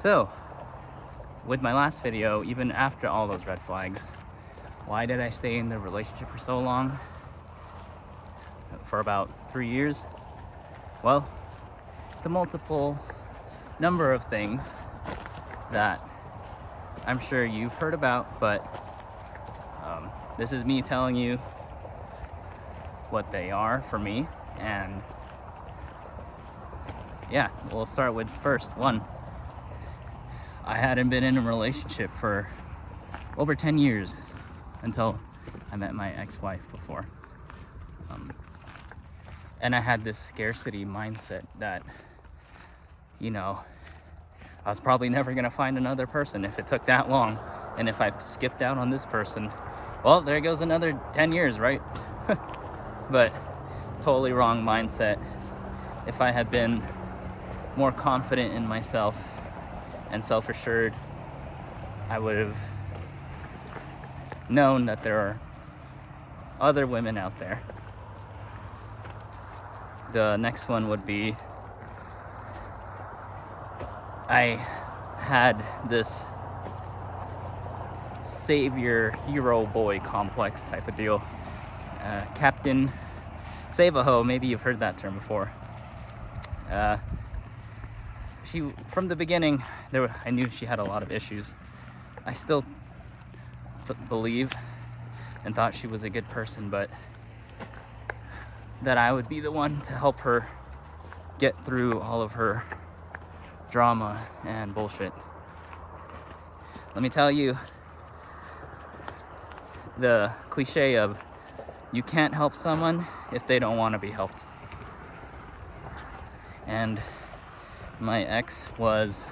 So, with my last video, even after all those red flags, why did I stay in the relationship for so long? For about 3 years? Well, it's a multiple number of things that I'm sure you've heard about, but this is me telling you what they are for me. And yeah, we'll start with first one. I hadn't been in a relationship for over 10 years until I met my ex-wife before. And I had this scarcity mindset that, I was probably never gonna find another person if it took that long. And if I skipped out on this person, well, there goes another 10 years, right? But totally wrong mindset. If I had been more confident in myself and self-assured, I would have known that there are other women out there. The next one would be, I had this savior hero boy complex type of deal. Captain Save-A-Ho, maybe you've heard that term before. From the beginning, I knew she had a lot of issues. I still believe and thought she was a good person, but that I would be the one to help her get through all of her drama and bullshit. Let me tell you, the cliche of you can't help someone if they don't want to be helped. And my ex was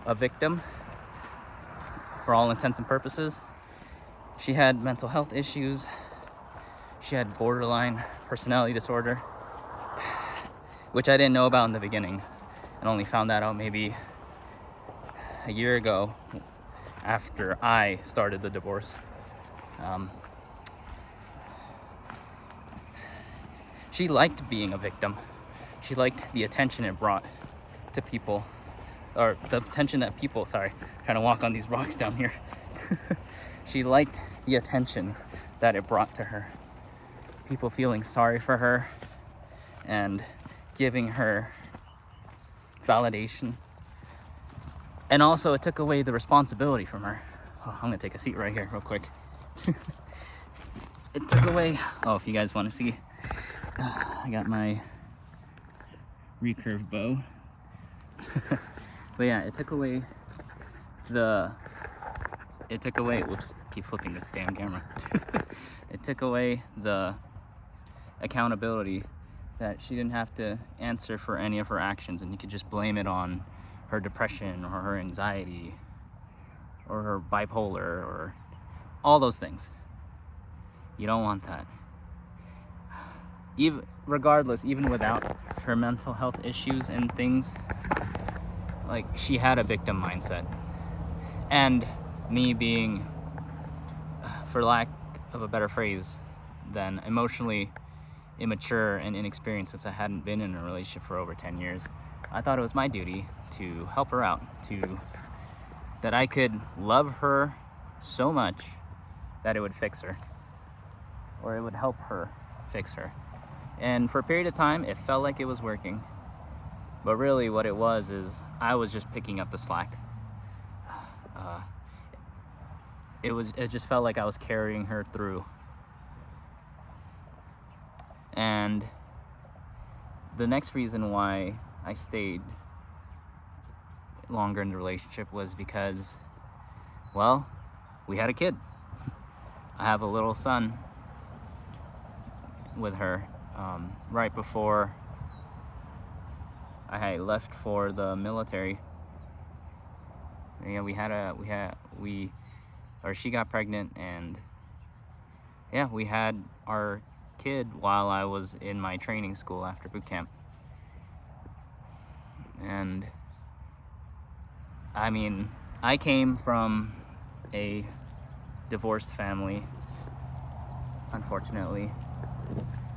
a victim for all intents and purposes. She had mental health issues. She had borderline personality disorder, which I didn't know about in the beginning, and only found that out maybe a year ago after I started the divorce. She liked being a victim. She liked the attention it brought to people, or the attention that people, trying to walk on these rocks down here. She liked the attention that it brought to her. People feeling sorry for her and giving her validation. And also it took away the responsibility from her. Oh, I'm gonna take a seat right here real quick. It took away, if you guys want to see, I got my recurve bow. But yeah, it took away, whoops, keep flipping this damn camera. It took away the accountability that she didn't have to answer for any of her actions, and you could just blame it on her depression or her anxiety or her bipolar or all those things. You don't want that. Even without her mental health issues and things, like, she had a victim mindset. And me being, for lack of a better phrase, than emotionally immature and inexperienced, since I hadn't been in a relationship for over 10 years, I thought it was my duty to help her out, that I could love her so much that it would fix her, or it would help her fix her. And for a period of time, it felt like it was working. But really what it was is I was just picking up the slack. It just felt like I was carrying her through. And the next reason why I stayed longer in the relationship was because, well, we had a kid. I have a little son with her. Right before I left for the military, she got pregnant, and yeah, we had our kid while I was in my training school after boot camp. And I mean, I came from a divorced family, unfortunately,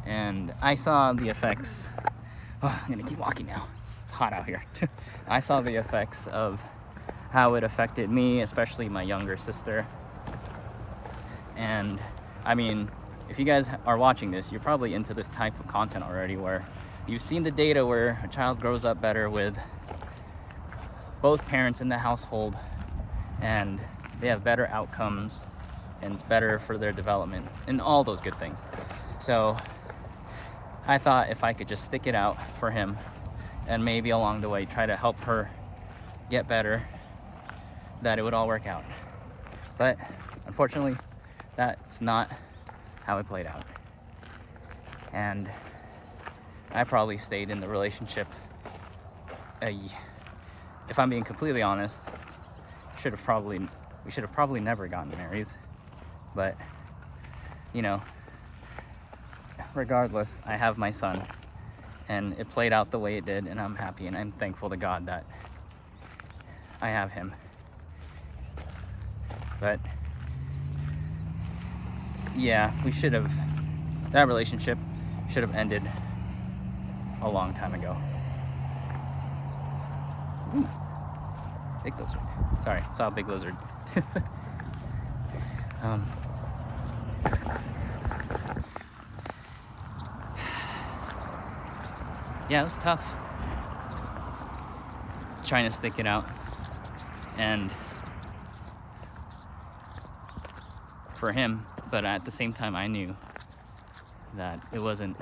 and I saw the effects. I'm gonna keep walking now. It's hot out here. I saw the effects of how it affected me, especially my younger sister. And I mean, if you guys are watching this, you're probably into this type of content already, where you've seen the data where a child grows up better with both parents in the household, and they have better outcomes, and it's better for their development and all those good things. So I thought if I could just stick it out for him and maybe along the way try to help her get better, that it would all work out. But unfortunately, that's not how it played out. And I probably stayed in the relationship, if I'm being completely honest, we should have probably never gotten married. But, you know, regardless, I have my son, and it played out the way it did, and I'm happy, and I'm thankful to God that I have him. But yeah, that relationship should have ended a long time ago. Ooh, big lizard. Sorry, saw a big lizard. Yeah, it was tough trying to stick it out, and for him, but at the same time I knew that it was going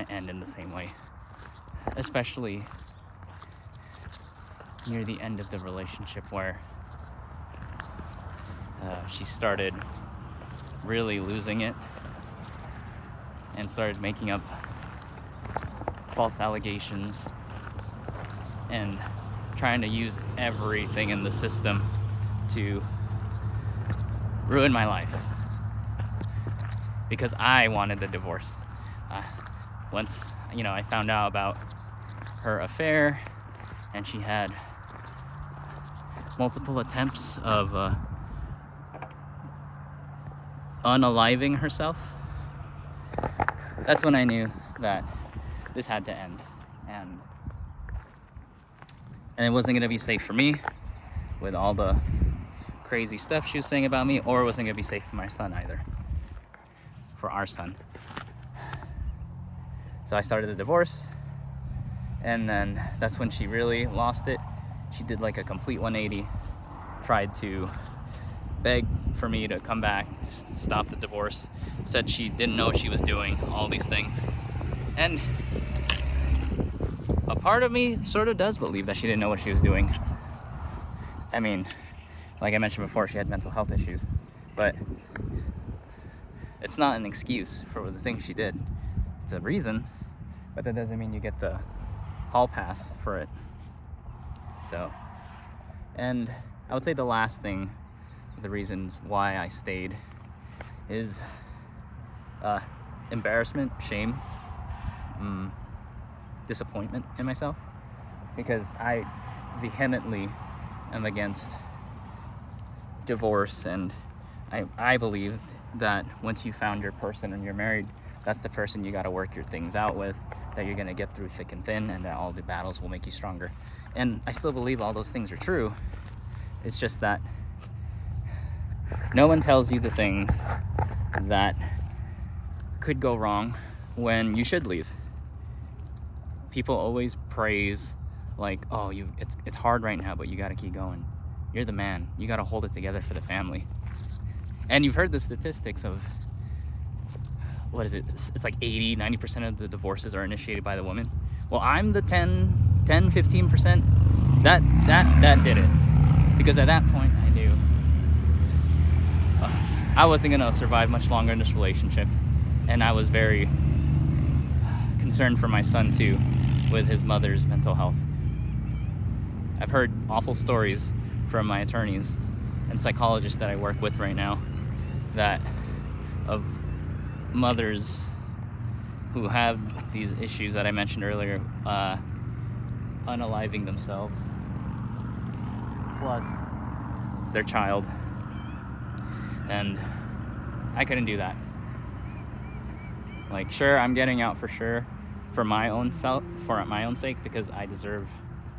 to end in the same way, especially near the end of the relationship, where she started really losing it and started making up false allegations and trying to use everything in the system to ruin my life, because I wanted the divorce. Once, I found out about her affair, and she had multiple attempts of unaliving herself, that's when I knew that this had to end, and it wasn't going to be safe for me with all the crazy stuff she was saying about me, or it wasn't going to be safe for my son either, for our son. So I started the divorce, and then that's when she really lost it. She did like a complete 180, tried to beg for me to come back, to stop the divorce, said she didn't know what she was doing, all these things. And a part of me sort of does believe that she didn't know what she was doing. I mean, like I mentioned before, she had mental health issues, but it's not an excuse for the things she did. It's a reason, but that doesn't mean you get the hall pass for it. So, and I would say the last thing, the reasons why I stayed, is embarrassment, shame, disappointment in myself, because I vehemently am against divorce, and I believe that once you found your person and you're married, that's the person you got to work your things out with, that you're going to get through thick and thin, and that all the battles will make you stronger. And I still believe all those things are true. It's just that no one tells you the things that could go wrong when you should leave. People always praise, like, oh, it's hard right now, but you got to keep going. You're the man. You got to hold it together for the family. And you've heard the statistics of, what is it? It's like 80-90% of the divorces are initiated by the woman. Well, I'm the 10-15% that did it, because at that point I knew I wasn't gonna survive much longer in this relationship, and I was very concerned for my son too, with his mother's mental health. I've heard awful stories from my attorneys and psychologists that I work with right now, that of mothers who have these issues that I mentioned earlier, unaliving themselves, plus their child. And I couldn't do that. Like, sure, I'm getting out for sure, for my own sake, because I deserve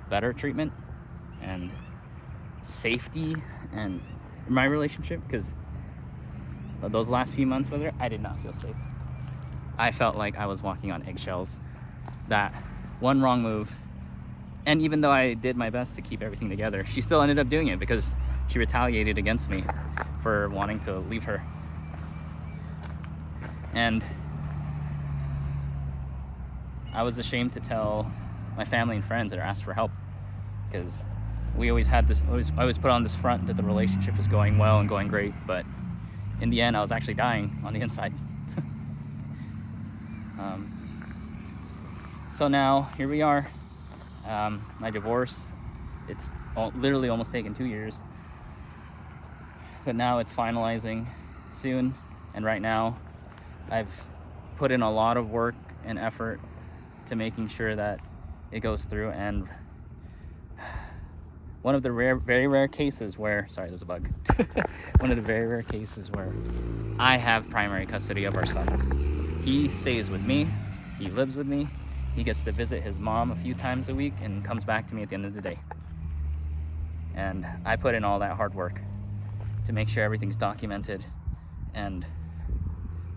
better treatment and safety and my relationship, because those last few months with her, I did not feel safe. I felt like I was walking on eggshells. That one wrong move, and even though I did my best to keep everything together, she still ended up doing it because she retaliated against me for wanting to leave her. And I was ashamed to tell my family and friends that asked for help, because we always had this, I was put on this front that the relationship was going well and going great, but in the end I was actually dying on the inside. So now here we are. My divorce, it's literally almost taken 2 years, but now it's finalizing soon. And right now I've put in a lot of work and effort to making sure that it goes through. And one of the very rare cases where, sorry, there's a bug. One of the very rare cases where I have primary custody of our son. He stays with me, he lives with me, he gets to visit his mom a few times a week and comes back to me at the end of the day. And I put in all that hard work to make sure everything's documented and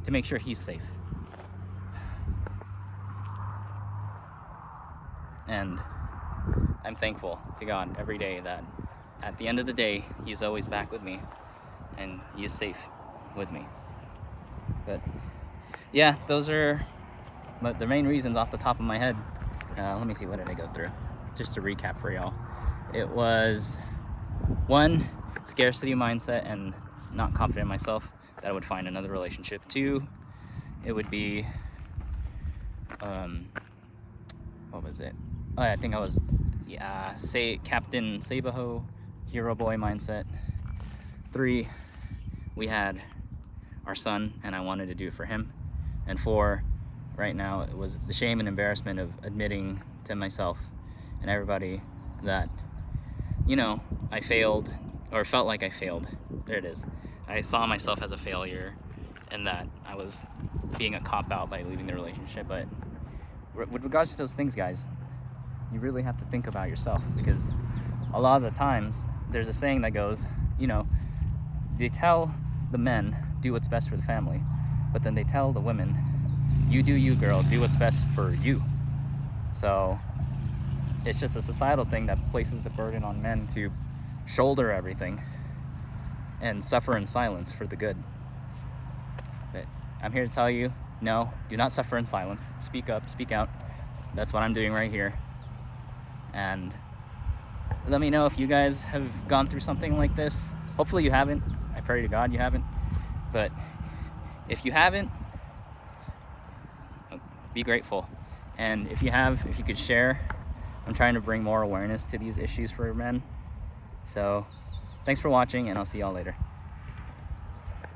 to make sure he's safe. And I'm thankful to God every day that at the end of the day, he's always back with me and he is safe with me. But yeah, those are the main reasons off the top of my head. Let me see, what did I go through? Just to recap for y'all. It was 1, scarcity mindset and not confident in myself that I would find another relationship. 2, it would be, what was it? Oh, I think I was, say Captain Sabaho, hero boy mindset. 3, we had our son and I wanted to do it for him. And 4, right now, it was the shame and embarrassment of admitting to myself and everybody that, you know, I failed, or felt like I failed. There it is. I saw myself as a failure and that I was being a cop-out by leaving the relationship. But with regards to those things, guys, you really have to think about yourself, because a lot of the times there's a saying that goes, you know, they tell the men, do what's best for the family, but then they tell the women, you do you, girl, do what's best for you. So it's just a societal thing that places the burden on men to shoulder everything and suffer in silence for the good. But I'm here to tell you, no, do not suffer in silence. Speak up, speak out. That's what I'm doing right here. And let me know if you guys have gone through something like this. Hopefully you haven't. I pray to God you haven't. But if you haven't, be grateful. And if you have, if you could share, I'm trying to bring more awareness to these issues for men. So thanks for watching, and I'll see y'all later.